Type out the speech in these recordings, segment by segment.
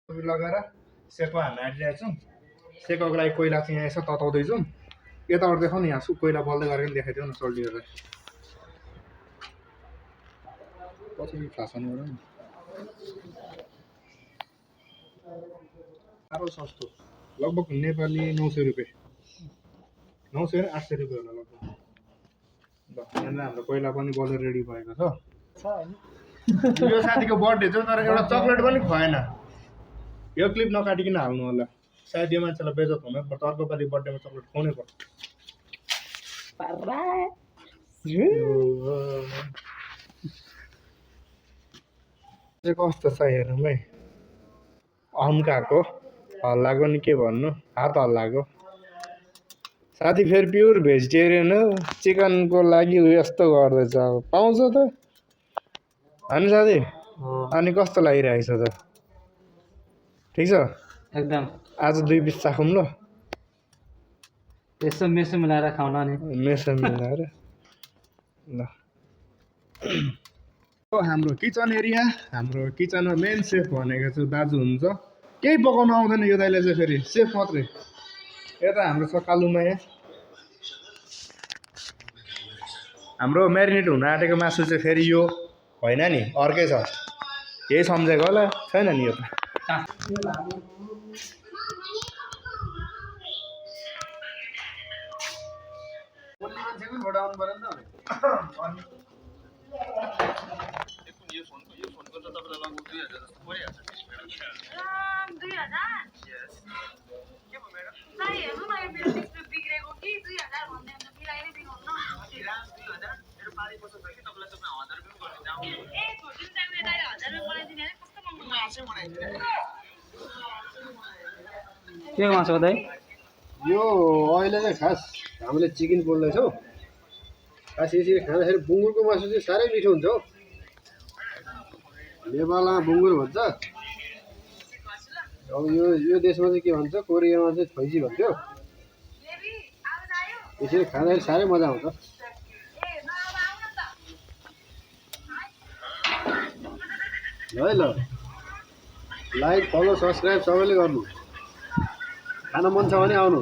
लगाएर सेको हान्न आँटिरहेको छौँ। सेकोको लागि कोइला चाहिँ यहाँ यसो तताउँदैछौँ। यताबाट देखाउनु, यहाँ कोइला बल्दै गरेर देखाइदिउँ न सोल्टिएर पछि फ्लासन गरौँ। साह्रो सस्तो, लगभग नेपाली 900 रुपियाँ, 900 र 800 रुपियाँ होला लगभग। ल यहाँनिर हाम्रो कोइला पनि बलेर रेडी भएको छ। यो साथीको बर्थडे छ तर एउटा चक्लेट पनि खुवाएन। यो क्लिप नकाटिकन हाल्नु होला, सायद यो मान्छेलाई बेइज्जत हुनै पर्छ। अर्को पालि बर्थडेमा चक्लेट खुवाउनै पर्छ। कस्तो छ हेरौँ है। अम्काको हल्लाको नि के भन्नु, हात हल्लाको। साथी फेरि प्योर भेजिटेरियन हो, चिकनको लागि यस्तो गर्दैछ। अब पाउँछ त अनि साथी? अनि कस्तो लागिरहेको छ त? ठिक छ एकदम। आज 2 पिस चाखौँ ल। यसो मेसो मिलाएर खाउला नि। मेसो मिलाएर ल। हाम्रो किचन एरिया, हाम्रो किचनमा मेन सेफ भनेको चाहिँ दाजु हुन्छ। केही पकाउनु आउँदैन यो दाइले चाहिँ, फेरि सेफ मात्रै। यता हाम्रो छ कालुमाया। हाम्रो म्यारिनेट हुन आँटेको मासु चाहिँ फेरि यो होइन नि, अर्कै छ। यही सम्झेको होला, छैन नि यो त। के मासु हो दाइ? यो अहिले चाहिँ खास हामीले चिकन पोल्दैछौँ। खास यसरी खाँदाखेरि बुङ्गुरको मासु चाहिँ साह्रै मिठो हुन्छ हौ। नेपालमा बुङ्गुर भन्छ, अब यो देशमा चाहिँ के भन्छ, कोरियामा चाहिँ थैची भन्थ्यो। यसरी खाँदाखेरि साह्रै मजा आउँछ। है ल, लाइक फलो सब्सक्राइब सबैले गर्नु। खान मन छ भने आउनु।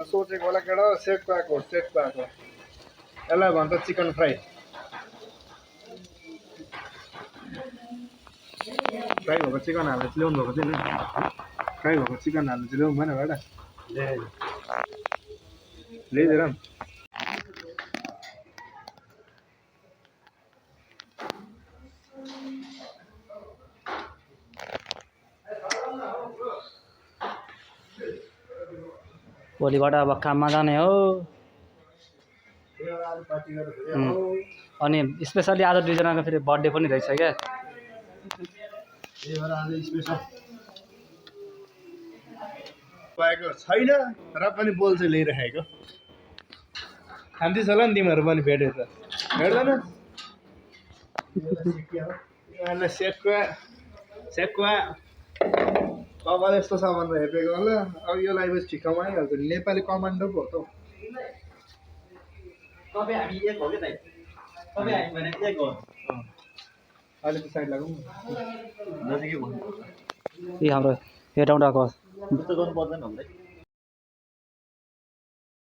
सोचेको होला केटा, सेक पाएको यसलाई भन्छ चिकन फ्राई। फ्राई भएको चिकन हालेर ल्याउनु भएको थिएन? फ्राई भएको चिकन हालेर चाहिँ ल्याउनु भएन एउटा? ल्याइदिएर नि। भोलिबाट अब काममा जाने हो। अनि स्पेसली आज 2जनाको फेरि बर्थडे पनि रहेछ क्या। पाएको छैन र पनि बोल चाहिँ लिइरहेको। खान्थिस् होला नि तिमीहरू पनि भेट्यो त, भेट्दैन? सेकुवा कपाल यस्तो छ भनेर हेपेको होला। अब यो लाइभ ठिक्कामा आइहाल्छ नि, नेपाली कमान्डो पो हो त। तपाईँ हामी एक हो क्या दाइ? तपाईँ हामी भने एक हो। अहिले त साइड लागौँ नजिकै भन्नु। ए हाम्रो हेटौँडाको त्यस्तो गर्नु पर्दैन होला।